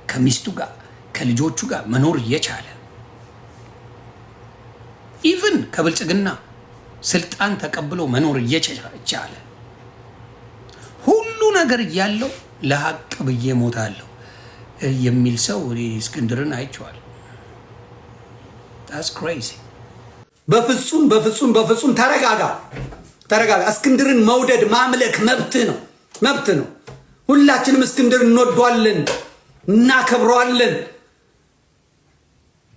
ከሚስቱ ጋር ከልጆቹ ጋር መኖር እየቻለ ኢቭን ከብልጽግና ስልጣን ተቀብሎ መኖር እየቻለ ሁሉ ነገር ያለው ለሐቅ ብዬ ሞታለሁ የሚል ሰው እስክንድርን አይቼዋለሁ። that's crazy። በፍጹም ተረጋጋ። እስክንድርን መውደድ ማምለክ መብት ነው። ሁላችንም እስክንድር እንወደዋለን፣ እናከብረዋለን።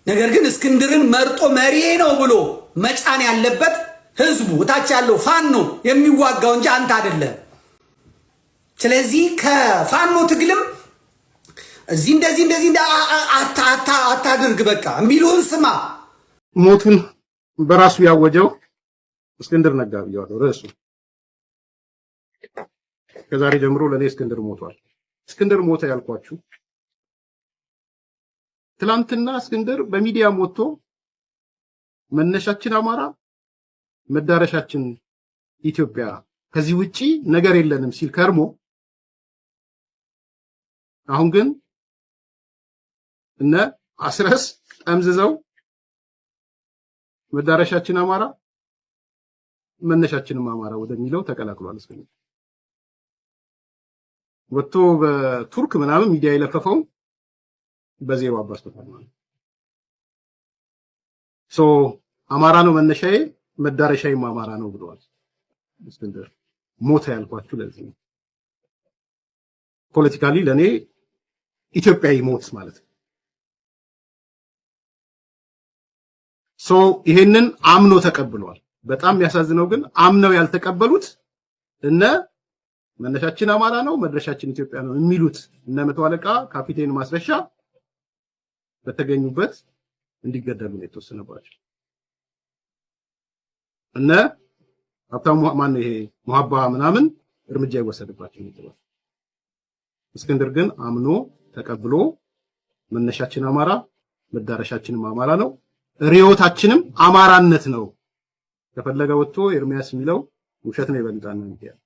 ነገር ግን እስክንድርን መርጦ መሪ ነው ብሎ መጫን ያለበት ህዝቡ፣ እታች ያለው ፋኖ የሚዋጋው እንጂ አንተ አይደለም። ስለዚህ ከፋኖ ትግልም እዚህ እንደዚህ አታድርግ። በቃ የሚሉህን ስማ። ሞቱን በራሱ ያወጀው እስክንድር ነጋ ብያለሁ ርዕሱ። ከዛሬ ጀምሮ ለኔ እስክንድር ሞቷል። እስክንድር ሞተ ያልኳችሁ ትላንትና እስክንድር በሚዲያ ሞቶ መነሻችን አማራ መዳረሻችን ኢትዮጵያ ከዚህ ውጪ ነገር የለንም ሲል ከርሞ አሁን ግን እነ አስረስ ጠምዝዘው መዳረሻችን አማራ መነሻችንም አማራ ወደሚለው ተቀላቅሏል። እስክንድር ወጥቶ በቱርክ ምናምን ሚዲያ የለፈፈው በዜሮ አባስቶታል ማለት አማራ ነው መነሻዬ መዳረሻዬም አማራ ነው ብለዋል እስክንድር። ሞተ ያልኳችሁ ለዚህ ነው። ፖለቲካሊ ለኔ ኢትዮጵያዊ ሞት ማለት ነው። ይሄንን አምኖ ተቀብሏል። በጣም የሚያሳዝነው ግን አምነው ያልተቀበሉት እነ መነሻችን አማራ ነው መድረሻችን ኢትዮጵያ ነው የሚሉት እነ መቶ አለቃ ካፒቴን ማስረሻ በተገኙበት እንዲገደሉ ነው የተወሰነባቸው። እነ ሀብታሙ ማን ይሄ ሙሐባ ምናምን እርምጃ ይወሰድባቸው ነው። እስክንድር ግን አምኖ ተቀብሎ መነሻችን አማራ መዳረሻችንም አማራ ነው ሪዮታችንም አማራነት ነው። ከፈለገ ወጥቶ ኤርሚያስ የሚለው ውሸት ነው ይበልጣል ነው የሚለው።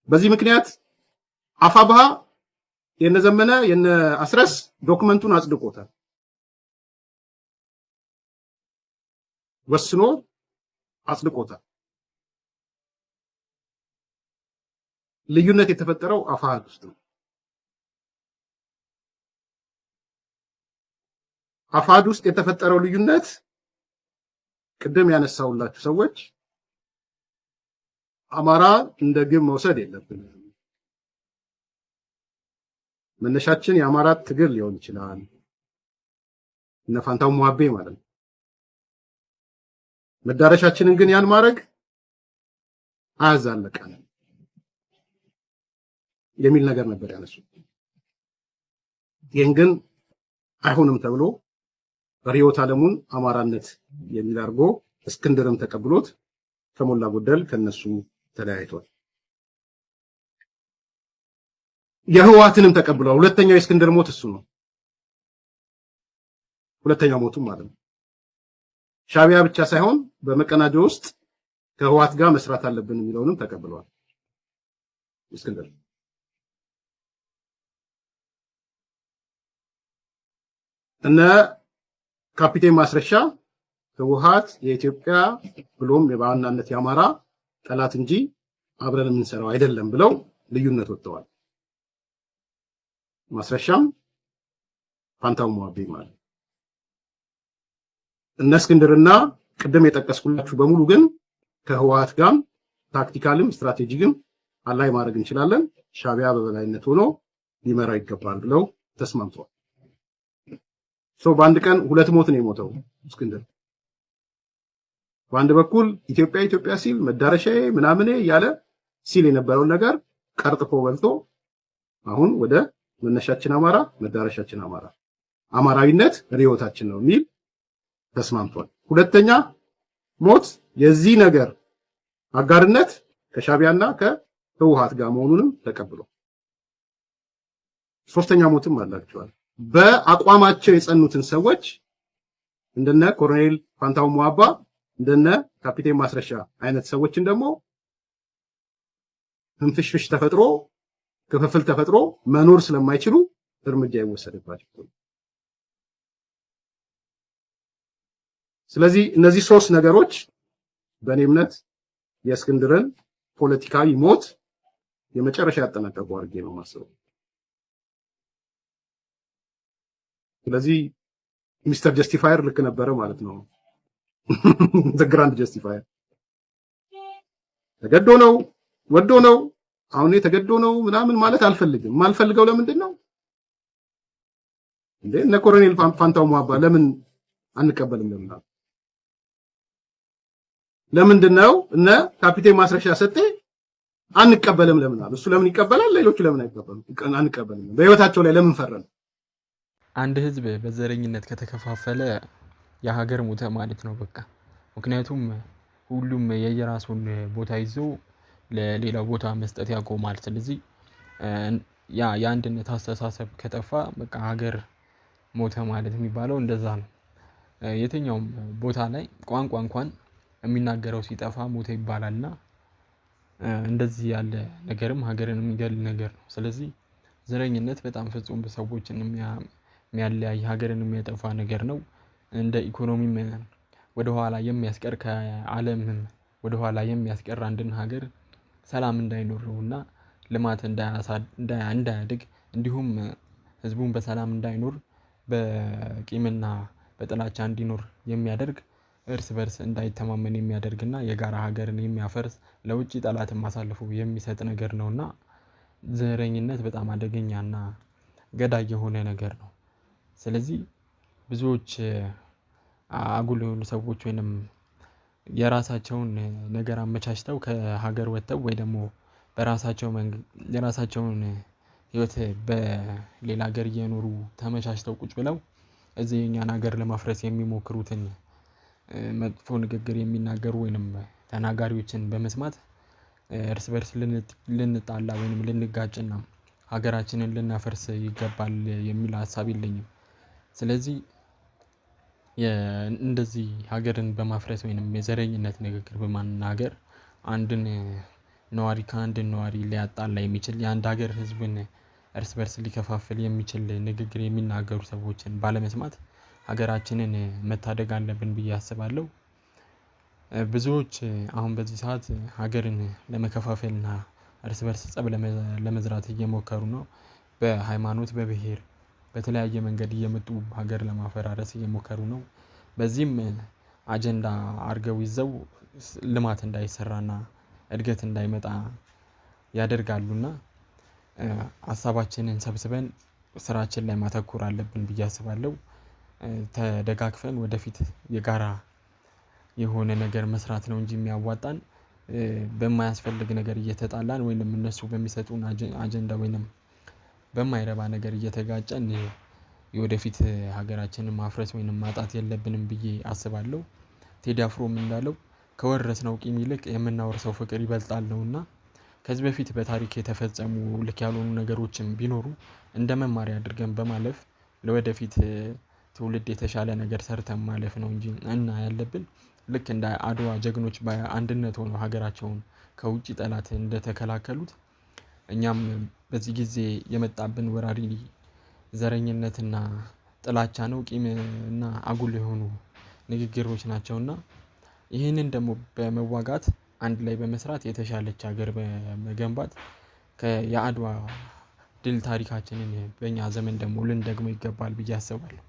በዚህ ምክንያት አፋብሃ የነዘመነ የነ አስረስ ዶክመንቱን አጽድቆታል። ወስኖ አጽድቆታል። ልዩነት የተፈጠረው አፋሃድ ውስጥ ነው። አፋሃድ ውስጥ የተፈጠረው ልዩነት ቅድም ያነሳውላችሁ ሰዎች አማራ እንደ ግብ መውሰድ የለብንም። መነሻችን የአማራ ትግል ሊሆን ይችላል እነ ፋንታው ሙሐቤ ማለት ነው። መዳረሻችንን ግን ያን ማድረግ አያዛለቀን የሚል ነገር ነበር ያነሱት። ይህን ግን አይሆንም ተብሎ ሪዮት ዓለሙን አማራነት የሚል አድርጎ እስክንድርም ተቀብሎት ከሞላ ጎደል ከነሱ ተለያይቷል። የህወሓትንም ተቀብሏል። ሁለተኛው የእስክንድር ሞት እሱ ነው። ሁለተኛው ሞቱም ማለት ነው። ሻቢያ ብቻ ሳይሆን በመቀናጆ ውስጥ ከህወሓት ጋር መስራት አለብን የሚለውንም ተቀብሏል እስክንድር። እነ ካፒቴን ማስረሻ ህወሓት የኢትዮጵያ ብሎም የባህናነት የአማራ ጠላት እንጂ አብረን የምንሰራው አይደለም ብለው ልዩነት ወጥተዋል። ማስረሻም ፋንታው ሙሐቤ ማለት እነ እስክንድርና ቅድም የጠቀስኩላችሁ በሙሉ ግን ከህወሓት ጋር ታክቲካልም ስትራቴጂክም አላይ ማድረግ እንችላለን፣ ሻቢያ በበላይነት ሆኖ ሊመራው ይገባል ብለው ተስማምተዋል። በአንድ ቀን ሁለት ሞት ነው የሞተው እስክንድር። በአንድ በኩል ኢትዮጵያ ሲል መዳረሻዬ ምናምኔ ያለ ሲል የነበረውን ነገር ቀርጥፎ በልቶ አሁን ወደ መነሻችን አማራ መዳረሻችን አማራ አማራዊነት ሪዮታችን ነው የሚል ተስማምቷል። ሁለተኛ ሞት የዚህ ነገር አጋርነት ከሻቢያና ከህወሓት ጋር መሆኑንም ተቀብሎ ሶስተኛ ሞትም አላቸዋል። በአቋማቸው የጸኑትን ሰዎች እንደነ ኮሎኔል ፋንታው ሙሐባ እንደነ ካፒቴን ማስረሻ አይነት ሰዎችን ደግሞ ህንፍሽፍሽ ተፈጥሮ ክፍፍል ተፈጥሮ መኖር ስለማይችሉ እርምጃ ይወሰድባቸው። ስለዚህ እነዚህ ሶስት ነገሮች በእኔ እምነት የእስክንድርን ፖለቲካዊ ሞት የመጨረሻ ያጠናቀቁ አድርጌ ነው የማስበው። ስለዚህ ሚስተር ጀስቲፋየር ልክ ነበረ ማለት ነው። ግራንድ ጀስቲፋየር ተገዶ ነው ወዶ ነው። አሁን ተገዶ ነው ምናምን ማለት አልፈልግም። የማልፈልገው ለምንድን ነው እንዴ? እነ ኮሎኔል ፋንታው ሟባ ለምን አንቀበልም? ለምንድን ነው እነ ካፒቴን ማስረሻ ሰጤ አንቀበልም ለምን አሉ? እሱ ለምን ይቀበላል? ሌሎቹ ለምን አይቀበሉም? አንቀበልም። በህይወታቸው ላይ ለምን ፈረን? አንድ ህዝብ በዘረኝነት ከተከፋፈለ የሀገር ሞተ ማለት ነው በቃ። ምክንያቱም ሁሉም የየራሱን ቦታ ይዞ ለሌላው ቦታ መስጠት ያቆማል። ስለዚህ ያ የአንድነት አስተሳሰብ ከጠፋ በቃ ሀገር ሞተ ማለት የሚባለው እንደዛ ነው። የትኛውም ቦታ ላይ ቋንቋ እንኳን የሚናገረው ሲጠፋ ሞተ ይባላልና እንደዚህ ያለ ነገርም ሀገርን የሚገል ነገር ነው። ስለዚህ ዘረኝነት በጣም ፍጹም ሰዎችን የሚያለያይ ሀገርን የሚያጠፋ ነገር ነው። እንደ ኢኮኖሚም ወደኋላ የሚያስቀር ከዓለምም ወደኋላ የሚያስቀር አንድን ሀገር ሰላም እንዳይኖርና ልማት እንዳያድግ እንዲሁም ህዝቡን በሰላም እንዳይኖር በቂምና በጥላቻ እንዲኖር የሚያደርግ እርስ በርስ እንዳይተማመን የሚያደርግና የጋራ ሀገርን የሚያፈርስ ለውጭ ጠላትን አሳልፎ የሚሰጥ ነገር ነውና ዘረኝነት በጣም አደገኛና ገዳይ የሆነ ነገር ነው። ስለዚህ ብዙዎች አጉል የሆኑ ሰዎች ወይንም የራሳቸውን ነገር አመቻችተው ከሀገር ወጥተው ወይ ደግሞ የራሳቸውን ህይወት በሌላ ሀገር እየኖሩ ተመቻችተው ቁጭ ብለው እዚህ የኛን ሀገር ለማፍረስ የሚሞክሩትን መጥፎ ንግግር የሚናገሩ ወይንም ተናጋሪዎችን በመስማት እርስ በርስ ልንጣላ ወይንም ልንጋጭና ሀገራችንን ልናፈርስ ይገባል የሚል ሀሳብ የለኝም። ስለዚህ እንደዚህ ሀገርን በማፍረስ ወይንም የዘረኝነት ንግግር በማናገር አንድን ነዋሪ ከአንድን ነዋሪ ሊያጣላ የሚችል የአንድ ሀገር ህዝብን እርስ በርስ ሊከፋፍል የሚችል ንግግር የሚናገሩ ሰዎችን ባለመስማት ሀገራችንን መታደግ አለብን ብዬ አስባለሁ። ብዙዎች አሁን በዚህ ሰዓት ሀገርን ለመከፋፈልና እርስ በርስ ጸብ ለመዝራት እየሞከሩ ነው። በሃይማኖት በብሔር በተለያየ መንገድ እየመጡ ሀገር ለማፈራረስ እየሞከሩ ነው። በዚህም አጀንዳ አድርገው ይዘው ልማት እንዳይሰራና እድገት እንዳይመጣ ያደርጋሉና ሀሳባችንን ሰብስበን ስራችን ላይ ማተኮር አለብን ብዬ አስባለሁ። ተደጋግፈን ወደፊት የጋራ የሆነ ነገር መስራት ነው እንጂ የሚያዋጣን በማያስፈልግ ነገር እየተጣላን ወይንም እነሱ በሚሰጡን አጀንዳ ወይንም በማይረባ ነገር እየተጋጨን የወደፊት ሀገራችንን ማፍረስ ወይንም ማጣት የለብንም ብዬ አስባለሁ። ቴዲ አፍሮም እንዳለው ከወረስነው ቂም ይልቅ የምናወርሰው ፍቅር ይበልጣል ነውና ከዚህ በፊት በታሪክ የተፈጸሙ ልክ ያልሆኑ ነገሮችን ቢኖሩ እንደ መማሪያ አድርገን በማለፍ ለወደፊት ትውልድ የተሻለ ነገር ሰርተን ማለፍ ነው እንጂ እና ያለብን ልክ እንደ አድዋ ጀግኖች በአንድነት ሆነው ሀገራቸውን ከውጭ ጠላት እንደተከላከሉት እኛም በዚህ ጊዜ የመጣብን ወራሪ ዘረኝነትና ጥላቻ ነው፣ ቂም እና አጉል የሆኑ ንግግሮች ናቸውና ይህንን ደግሞ በመዋጋት አንድ ላይ በመስራት የተሻለች ሀገር በመገንባት የአድዋ ድል ታሪካችንን በእኛ ዘመን ደግሞ ልንደግመው ይገባል ብዬ አስባለሁ።